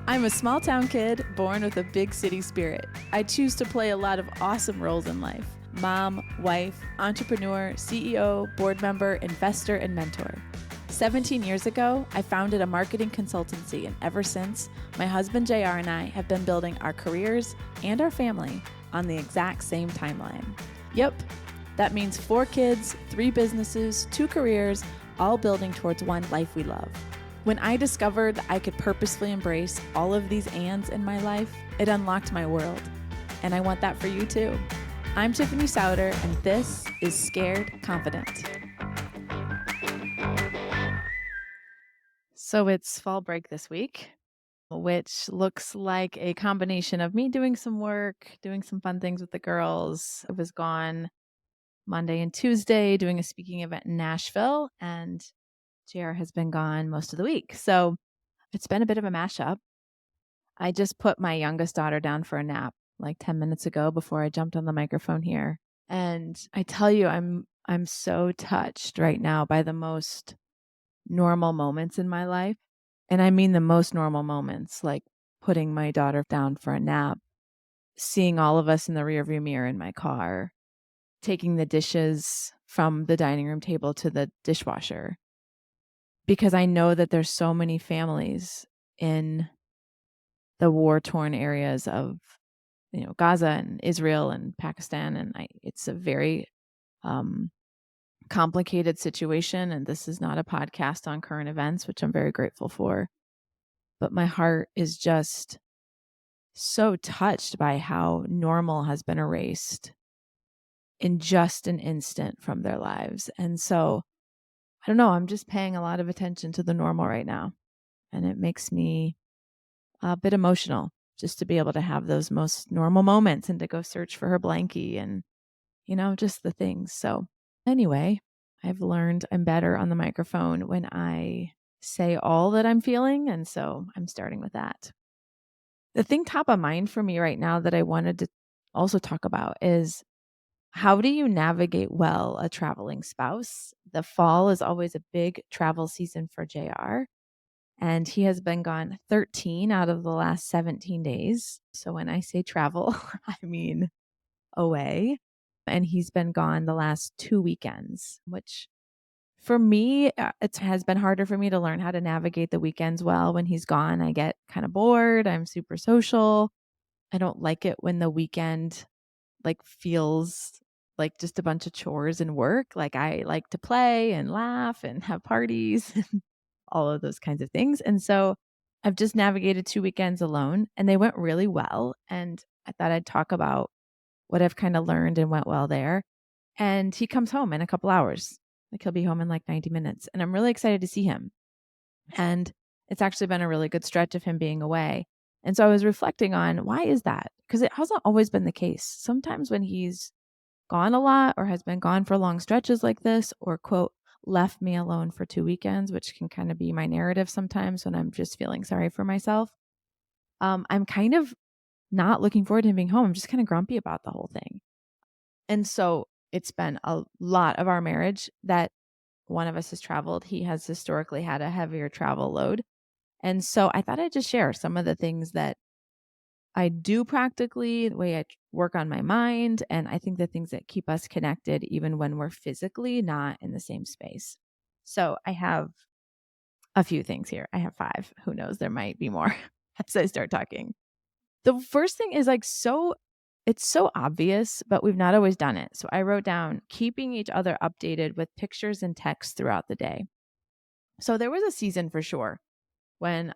I'm a small town kid born with a big city spirit. I choose to play a lot of awesome roles in life: mom, wife, entrepreneur, CEO, board member, investor, and mentor. 17 years ago, I founded a marketing consultancy, and ever since, my husband JR and I have been building our careers and our family on the exact same timeline. Yep, that means 4 kids, 3 businesses, 2 careers, all building towards one life we love. When I discovered I could purposefully embrace all of these ands in my life, it unlocked my world. And I want that for you too. I'm Tiffany Souter, and this is Scared Confident. So it's fall break this week, which looks like a combination of me doing some work, doing some fun things with the girls. I was gone Monday and Tuesday doing a speaking event in Nashville, and JR has been gone most of the week. So it's been a bit of a mashup. I just put my youngest daughter down for a nap like 10 minutes ago before I jumped on the microphone here. And I tell you, I'm so touched right now by the most normal moments in my life. And I mean the most normal moments, like putting my daughter down for a nap, seeing all of us in the rearview mirror in my car, taking the dishes from the dining room table to the dishwasher. Because I know that there's so many families in the war-torn areas of, Gaza and Israel and Pakistan, and it's a very complicated situation. And this is not a podcast on current events, which I'm very grateful for. But my heart is just so touched by how normal has been erased in just an instant from their lives. And so, I don't know, I'm just paying a lot of attention to the normal right now. And it makes me a bit emotional just to be able to have those most normal moments and to go search for her blankie and, just the things. So anyway, I've learned I'm better on the microphone when I say all that I'm feeling. And so I'm starting with that. The thing top of mind for me right now that I wanted to also talk about is, how do you navigate well a traveling spouse? The fall is always a big travel season for JR. And he has been gone 13 out of the last 17 days. So when I say travel, I mean away. And he's been gone the last 2 weekends, which for me, it has been harder for me to learn how to navigate the weekends well. When he's gone, I get kind of bored. I'm super social. I don't like it when the weekend feels like just a bunch of chores and work. Like, I like to play and laugh and have parties and all of those kinds of things. And so I've just navigated 2 weekends alone, and they went really well. And I thought I'd talk about what I've kind of learned and went well there. And he comes home in a couple hours. Like, he'll be home in like 90 minutes. And I'm really excited to see him. And it's actually been a really good stretch of him being away. And so I was reflecting on, why is that? Because it hasn't always been the case. Sometimes when he's gone a lot or has been gone for long stretches like this, or quote, left me alone for 2 weekends, which can kind of be my narrative sometimes when I'm just feeling sorry for myself. I'm kind of not looking forward to him being home. I'm just kind of grumpy about the whole thing. And so it's been a lot of our marriage that one of us has traveled. He has historically had a heavier travel load. And so I thought I'd just share some of the things that I do practically, the way I work on my mind, and I think the things that keep us connected even when we're physically not in the same space. So I have a few things here. I have 5. Who knows? There might be more as I start talking. The first thing is it's so obvious, but we've not always done it. So I wrote down keeping each other updated with pictures and text throughout the day. So there was a season for sure when,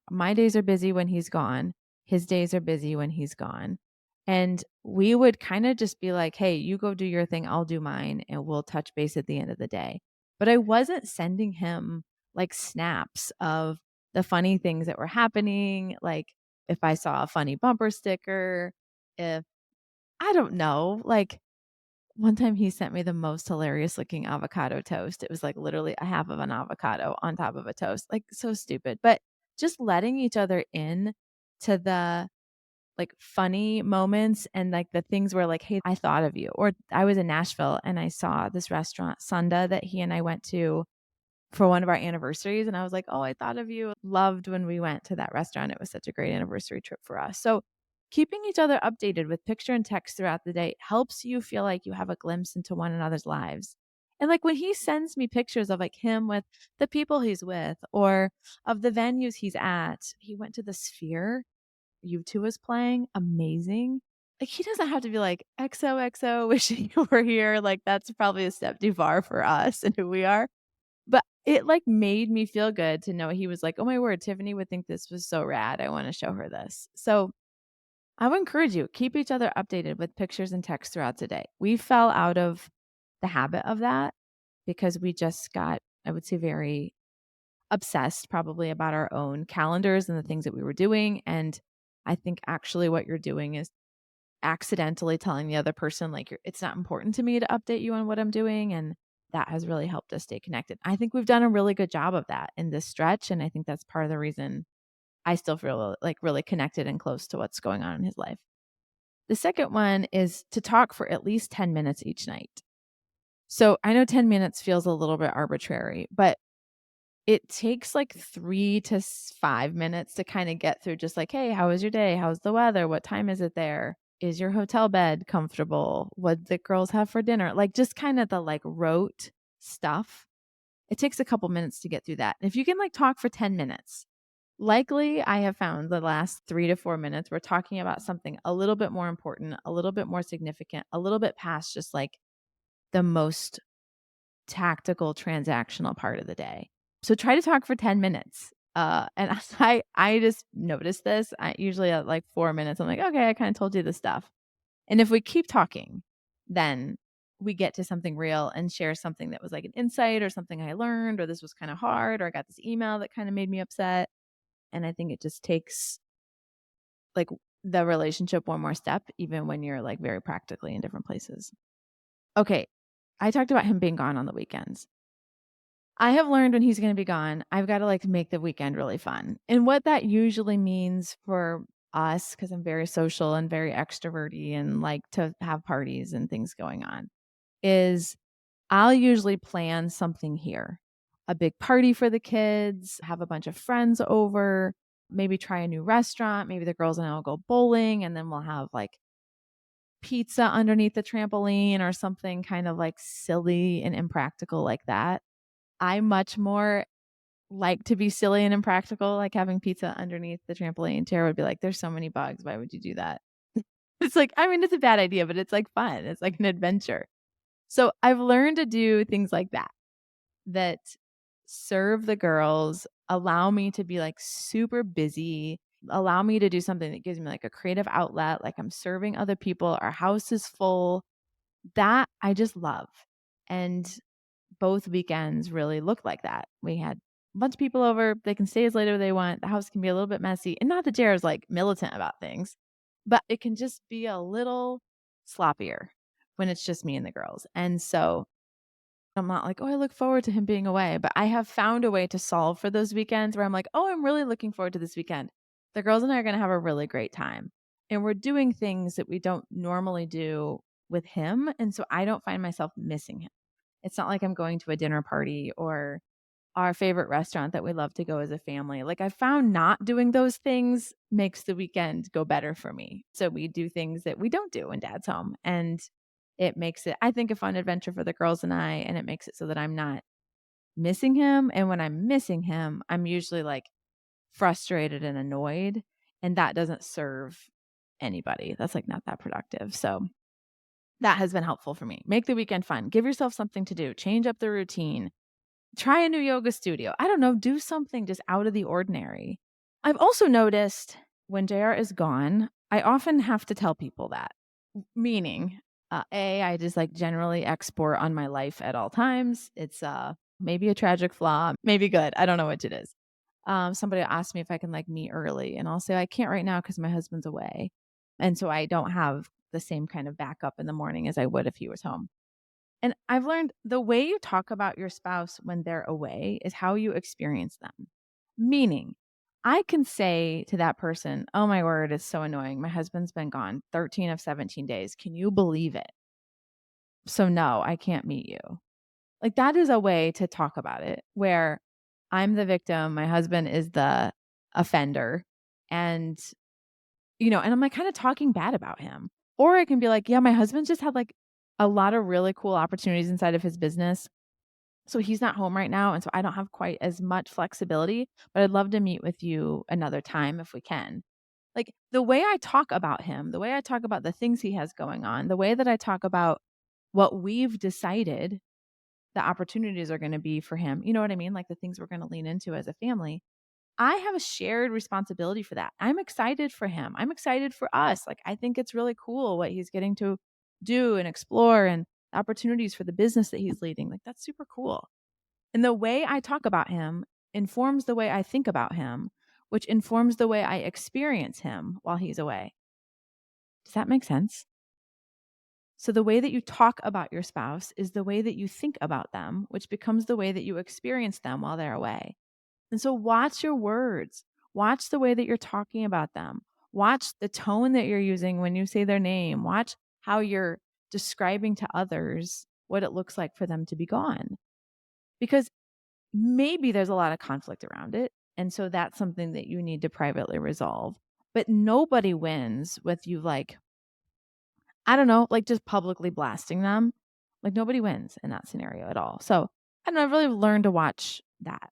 my days are busy when he's gone. His days are busy when he's gone. And we would kind of just be like, hey, you go do your thing, I'll do mine, and we'll touch base at the end of the day. But I wasn't sending him like snaps of the funny things that were happening. Like, if I saw a funny bumper sticker, if I don't know, like one time he sent me the most hilarious looking avocado toast. It was like literally a half of an avocado on top of a toast. Like, so stupid. But just letting each other in to the funny moments and the things where hey, I thought of you. Or I was in Nashville and I saw this restaurant, Sunda, that he and I went to for one of our anniversaries. And I was like, oh, I thought of you. Loved when we went to that restaurant. It was such a great anniversary trip for us. So keeping each other updated with picture and text throughout the day helps you feel like you have a glimpse into one another's lives. And like when he sends me pictures of like him with the people he's with or of the venues he's at, he went to the Sphere. U2 was playing. Amazing. Like he doesn't have to be like XOXO wishing you were here. Like that's probably a step too far for us and who we are. But it like made me feel good to know he was like, oh my word, Tiffany would think this was so rad. I want to show her this. So I would encourage you, keep each other updated with pictures and texts throughout the day. We fell out of the habit of that because we just got, I would say, very obsessed probably about our own calendars and the things that we were doing. And I think actually what you're doing is accidentally telling the other person, like, it's not important to me to update you on what I'm doing. And that has really helped us stay connected. I think we've done a really good job of that in this stretch. And I think that's part of the reason I still feel like really connected and close to what's going on in his life. The second one is to talk for at least 10 minutes each night. So I know 10 minutes feels a little bit arbitrary, but it takes like 3 to 5 minutes to kind of get through just like, hey, how was your day? How's the weather? What time is it there? Is your hotel bed comfortable? What the girls have for dinner? Like just kind of the like rote stuff. It takes a couple minutes to get through that. And if you can like talk for 10 minutes, likely I have found the last 3 to 4 minutes, we're talking about something a little bit more important, a little bit more significant, a little bit past just like the most tactical transactional part of the day. So try to talk for 10 minutes. And I just noticed this. I usually at like 4 minutes, I'm like, okay, I kind of told you this stuff. And if we keep talking, then we get to something real and share something that was like an insight or something I learned, or this was kind of hard, or I got this email that kind of made me upset. And I think it just takes like the relationship one more step, even when you're like very practically in different places. Okay. I talked about him being gone on the weekends. I have learned when he's going to be gone, I've got to like make the weekend really fun. And what that usually means for us, because I'm very social and very extroverty and like to have parties and things going on, is I'll usually plan something here. A big party for the kids, have a bunch of friends over, maybe try a new restaurant. Maybe the girls and I will go bowling and then we'll have like pizza underneath the trampoline or something kind of like silly and impractical like that. I much more like to be silly and impractical, like having pizza underneath the trampoline. Tara would be like, there's so many bugs. Why would you do that? It's like, I mean, it's a bad idea, but it's like fun. It's like an adventure. So I've learned to do things like that, that serve the girls, allow me to be like super busy, allow me to do something that gives me like a creative outlet, like I'm serving other people. Our house is full. That I just love. And both weekends really looked like that. We had a bunch of people over. They can stay as late as they want. The house can be a little bit messy. And not that Jared's like militant about things, but it can just be a little sloppier when it's just me and the girls. And so I'm not like, oh, I look forward to him being away. But I have found a way to solve for those weekends where I'm like, oh, I'm really looking forward to this weekend. The girls and I are going to have a really great time. And we're doing things that we don't normally do with him. And so I don't find myself missing him. It's not like I'm going to a dinner party or our favorite restaurant that we love to go as a family. Like I found not doing those things makes the weekend go better for me. So we do things that we don't do when dad's home. And it makes it, I think, a fun adventure for the girls and I. And it makes it so that I'm not missing him. And when I'm missing him, I'm usually like frustrated and annoyed. And that doesn't serve anybody. That's like not that productive. So that has been helpful for me. Make the weekend fun. Give yourself something to do. Change up the routine. Try a new yoga studio. I don't know. Do something just out of the ordinary. I've also noticed when JR is gone, I often have to tell people that. Meaning, I just like generally export on my life at all times. It's maybe a tragic flaw, maybe good. I don't know which it is. Somebody asked me if I can like meet early, and I'll say I can't right now because my husband's away. And so I don't have the same kind of backup in the morning as I would if he was home. And I've learned the way you talk about your spouse when they're away is how you experience them. Meaning, I can say to that person, oh my word, it's so annoying. My husband's been gone 13 of 17 days. Can you believe it? So, no, I can't meet you. Like, that is a way to talk about it where I'm the victim, my husband is the offender, and, and I'm, like, kinda talking bad about him. Or I can be like, "Yeah, my husband just had, like, a lot of really cool opportunities inside of his business, so he's not home right now, and so I don't have quite as much flexibility, but I'd love to meet with you another time if we can." Like, the way I talk about him, the way I talk about the things he has going on, the way that I talk about what we've decided the opportunities are gonna be for him, you know what I mean? Like, the things we're gonna lean into as a family. I have a shared responsibility for that. I'm excited for him. I'm excited for us. Like, I think it's really cool what he's getting to do and explore and the opportunities for the business that he's leading. Like, that's super cool. And the way I talk about him informs the way I think about him, which informs the way I experience him while he's away. Does that make sense? So, the way that you talk about your spouse is the way that you think about them, which becomes the way that you experience them while they're away. And so, watch your words, watch the way that you're talking about them, watch the tone that you're using when you say their name, watch how you're describing to others what it looks like for them to be gone. Because maybe there's a lot of conflict around it. And so, that's something that you need to privately resolve. But nobody wins with you, like, I don't know, like, just publicly blasting them. Like, nobody wins in that scenario at all. So, I don't know, I've really learned to watch that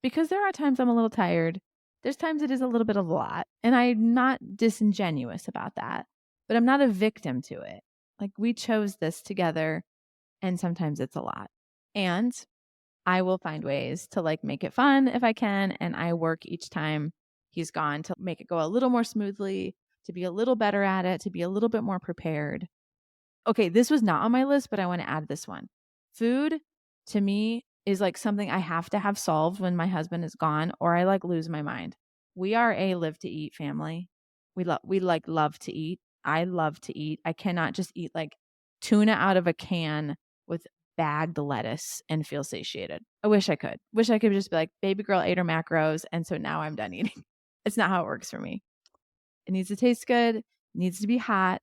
because there are times I'm a little tired. There's times it is a little bit of a lot, and I'm not disingenuous about that, but I'm not a victim to it. Like, we chose this together, and sometimes it's a lot. And I will find ways to, like, make it fun if I can, and I work each time he's gone to make it go a little more smoothly, to be a little better at it, to be a little bit more prepared. Okay, this was not on my list, but I want to add this one. Food to me is like something I have to have solved when my husband is gone or I like lose my mind. We are a live to eat family. We love to eat. I love to eat. I cannot just eat like tuna out of a can with bagged lettuce and feel satiated. I wish I could. Wish I could just be like, baby girl ate her macros and so now I'm done eating. It's not how it works for me. It needs to taste good, it needs to be hot.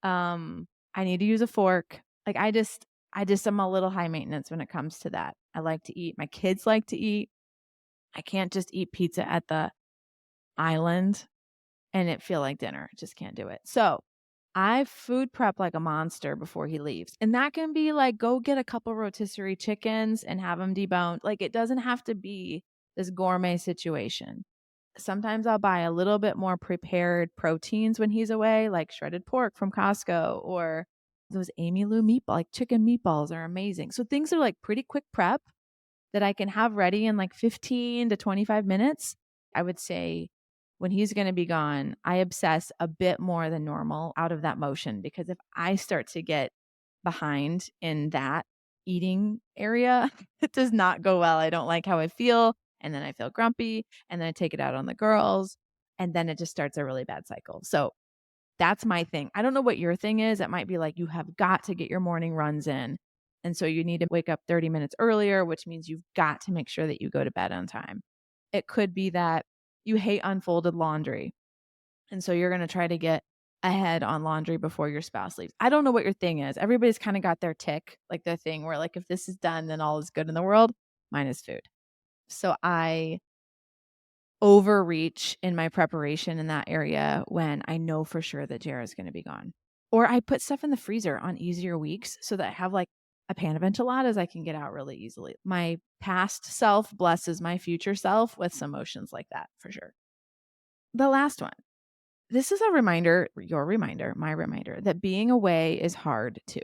I need to use a fork. Like, I just am a little high maintenance when it comes to that. I like to eat. My kids like to eat. I can't just eat pizza at the island and it feel like dinner. Just can't do it. So I food prep like a monster before he leaves. And that can be like, go get a couple rotisserie chickens and have them deboned. Like, it doesn't have to be this gourmet situation. Sometimes I'll buy a little bit more prepared proteins when he's away, like shredded pork from Costco or those Amy Lou meatball, like chicken meatballs are amazing. So things are like pretty quick prep that I can have ready in like 15 to 25 minutes. I would say when he's going to be gone, I obsess a bit more than normal out of that motion because if I start to get behind in that eating area, it does not go well. I don't like how I feel. And then I feel grumpy. And then I take it out on the girls. And then it just starts a really bad cycle. So that's my thing. I don't know what your thing is. It might be like you have got to get your morning runs in. And so you need to wake up 30 minutes earlier, which means you've got to make sure that you go to bed on time. It could be that you hate unfolded laundry. And so you're going to try to get ahead on laundry before your spouse leaves. I don't know what your thing is. Everybody's kind of got their tick, like their thing where like if this is done, then all is good in the world. Mine is food. So I overreach in my preparation in that area when I know for sure that Jara's going to be gone. Or I put stuff in the freezer on easier weeks so that I have like a pan of enchiladas I can get out really easily. My past self blesses my future self with some motions like that for sure. The last one. This is a reminder, your reminder, my reminder that being away is hard too.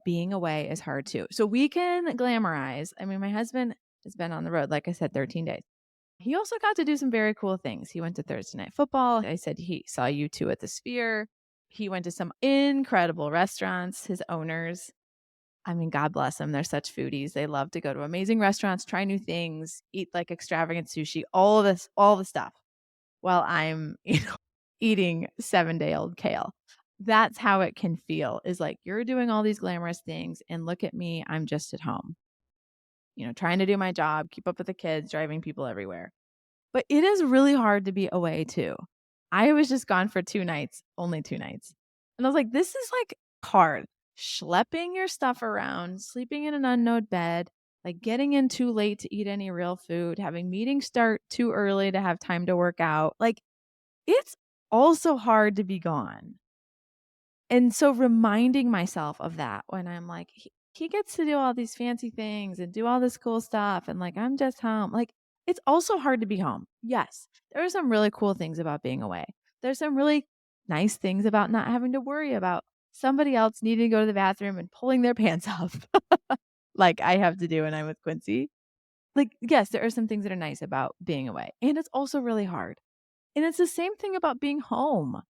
Being away is hard too. So we can glamorize. I mean, my husband has been on the road, like I said, 13 days. He also got to do some very cool things. He went to Thursday Night Football. I said he saw you two at the Sphere. He went to some incredible restaurants, his owners. I mean, God bless them. They're such foodies. They love to go to amazing restaurants, try new things, eat like extravagant sushi, all of this, all the stuff while I'm, eating 7-day-old kale. That's how it can feel is like you're doing all these glamorous things and look at me, I'm just at home, trying to do my job, keep up with the kids, driving people everywhere. But it is really hard to be away too. I was just gone for 2 nights, only 2 nights. And I was like, this is like hard. schlepping your stuff around, sleeping in an unknown bed, like getting in too late to eat any real food, having meetings start too early to have time to work out. Like, it's also hard to be gone. And so reminding myself of that when I'm like, he gets to do all these fancy things and do all this cool stuff. And like, I'm just home. Like, it's also hard to be home. Yes, there are some really cool things about being away. There's some really nice things about not having to worry about somebody else needing to go to the bathroom and pulling their pants up like I have to do when I'm with Quincy. Like, yes, there are some things that are nice about being away. And it's also really hard. And it's the same thing about being home.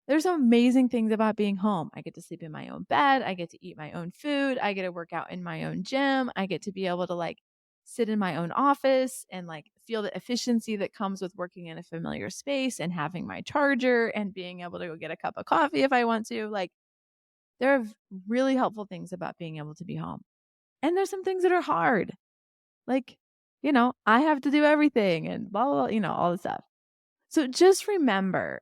There's amazing things about being home. I get to sleep in my own bed. I get to eat my own food. I get to work out in my own gym. I get to be able to like sit in my own office and like feel the efficiency that comes with working in a familiar space and having my charger and being able to go get a cup of coffee if I want to. Like, there are really helpful things about being able to be home. And there's some things that are hard. Like, I have to do everything and blah, blah, blah, all the stuff. So just remember,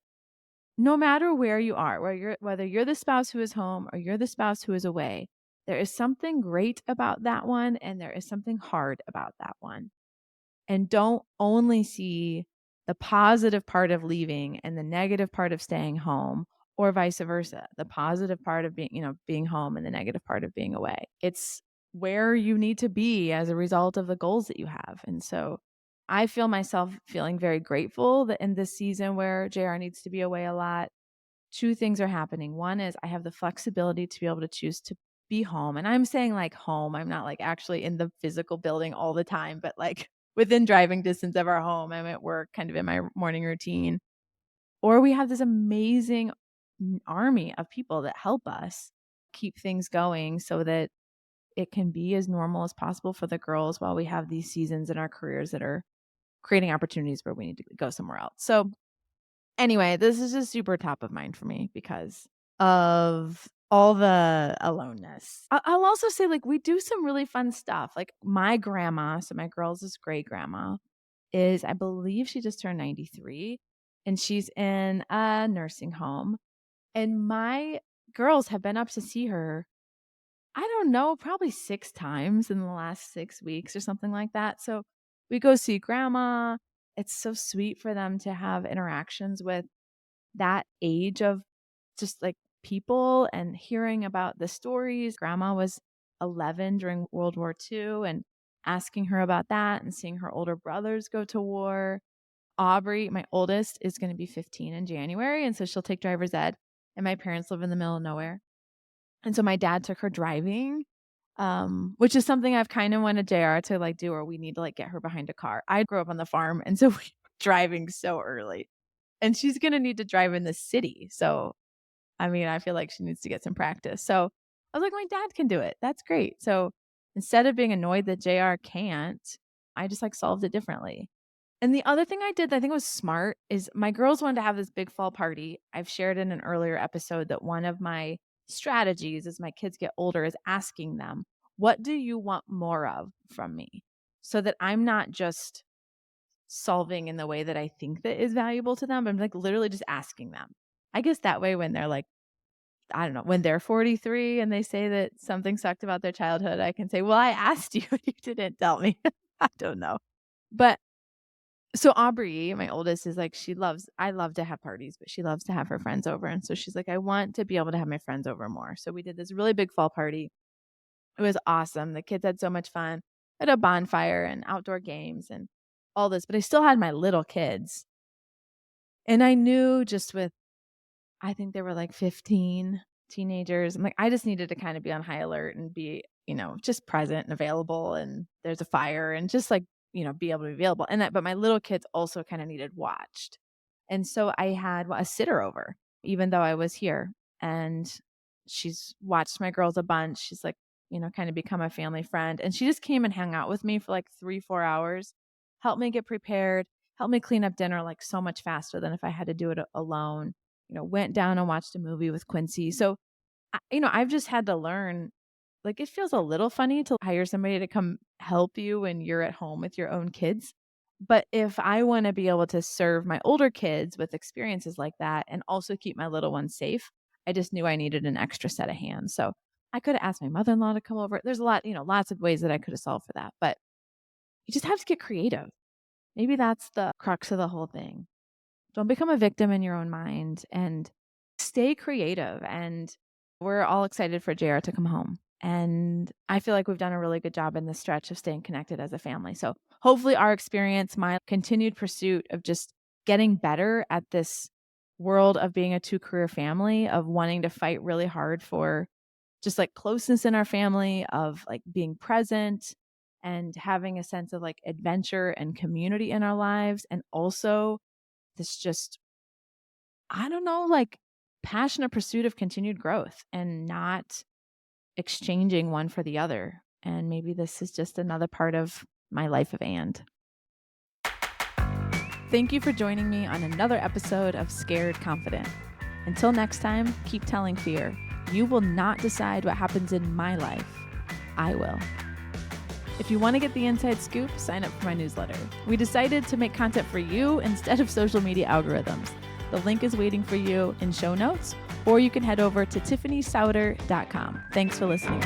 no matter where you are, whether you're the spouse who is home or you're the spouse who is away, there is something great about that one and there is something hard about that one. And don't only see the positive part of leaving and the negative part of staying home, or vice versa. The positive part of being home and the negative part of being away. It's where you need to be as a result of the goals that you have. And so I feel myself feeling very grateful that in this season where JR needs to be away a lot, two things are happening. One is I have the flexibility to be able to choose to be home. And I'm saying like home. I'm not like actually in the physical building all the time, but like within driving distance of our home. I'm at work, kind of in my morning routine. Or we have this amazing army of people that help us keep things going so that it can be as normal as possible for the girls while we have these seasons in our careers that are creating opportunities where we need to go somewhere else. So anyway, this is just super top of mind for me because of all the aloneness. I'll also say, like, we do some really fun stuff. Like, my grandma, so my girls' great grandma, I believe she just turned 93 and she's in a nursing home. And my girls have been up to see her, I don't know, probably 6 times in the last 6 weeks or something like that. So we go see grandma. It's so sweet for them to have interactions with that age of just like people and hearing about the stories. Grandma was 11 during World War II and asking her about that and seeing her older brothers go to war. Aubrey, my oldest, is going to be 15 in January. And so she'll take driver's ed. And my parents live in the middle of nowhere. And so my dad took her driving, which is something I've kind of wanted JR to like do, or we need to like get her behind a car. I grew up on the farm. And so we were driving so early. And she's going to need to drive in the city. So, I mean, I feel like she needs to get some practice. So I was like, my dad can do it. That's great. So instead of being annoyed that JR can't, I just like solved it differently. And the other thing I did that I think was smart is my girls wanted to have this big fall party. I've shared in an earlier episode that one of my strategies as my kids get older is asking them, what do you want more of from me? So that I'm not just solving in the way that I think that is valuable to them. I'm like literally just asking them. I guess that way when they're like, I don't know, when they're 43 and they say that something sucked about their childhood, I can say, well, I asked you and you didn't tell me. I don't know. But so Aubrey, my oldest, is like, I love to have parties, but she loves to have her friends over. And so she's like, I want to be able to have my friends over more. So we did this really big fall party. It was awesome. The kids had so much fun. I had a bonfire and outdoor games and all this, but I still had my little kids. And I knew just with, I think they were like 15 teenagers. I'm like, I just needed to kind of be on high alert and be, just present and available. And there's a fire and just like, be able to be available. But my little kids also kind of needed watched. And so I had a sitter over, even though I was here. And she's watched my girls a bunch. She's like, kind of become a family friend. And she just came and hung out with me for like 3-4 hours, helped me get prepared, helped me clean up dinner like so much faster than if I had to do it alone. Went down and watched a movie with Quincy. So, I've just had to learn, like, it feels a little funny to hire somebody to come help you when you're at home with your own kids. But if I want to be able to serve my older kids with experiences like that and also keep my little ones safe, I just knew I needed an extra set of hands. So I could have asked my mother-in-law to come over. There's a lot, lots of ways that I could have solved for that, but you just have to get creative. Maybe that's the crux of the whole thing. Don't become a victim in your own mind and stay creative. And we're all excited for JR to come home. And I feel like we've done a really good job in this stretch of staying connected as a family. So hopefully our experience, my continued pursuit of just getting better at this world of being a 2-career family, of wanting to fight really hard for just like closeness in our family, of like being present and having a sense of like adventure and community in our lives. And also this just, I don't know, like passionate pursuit of continued growth and not exchanging one for the other. And maybe this is just another part of my life of and. Thank you for joining me on another episode of Scared Confident. Until next time, keep telling fear. You will not decide what happens in my life. I will. If you want to get the inside scoop, sign up for my newsletter. We decided to make content for you instead of social media algorithms. The link is waiting for you in show notes, or you can head over to tiffanysauter.com. Thanks for listening.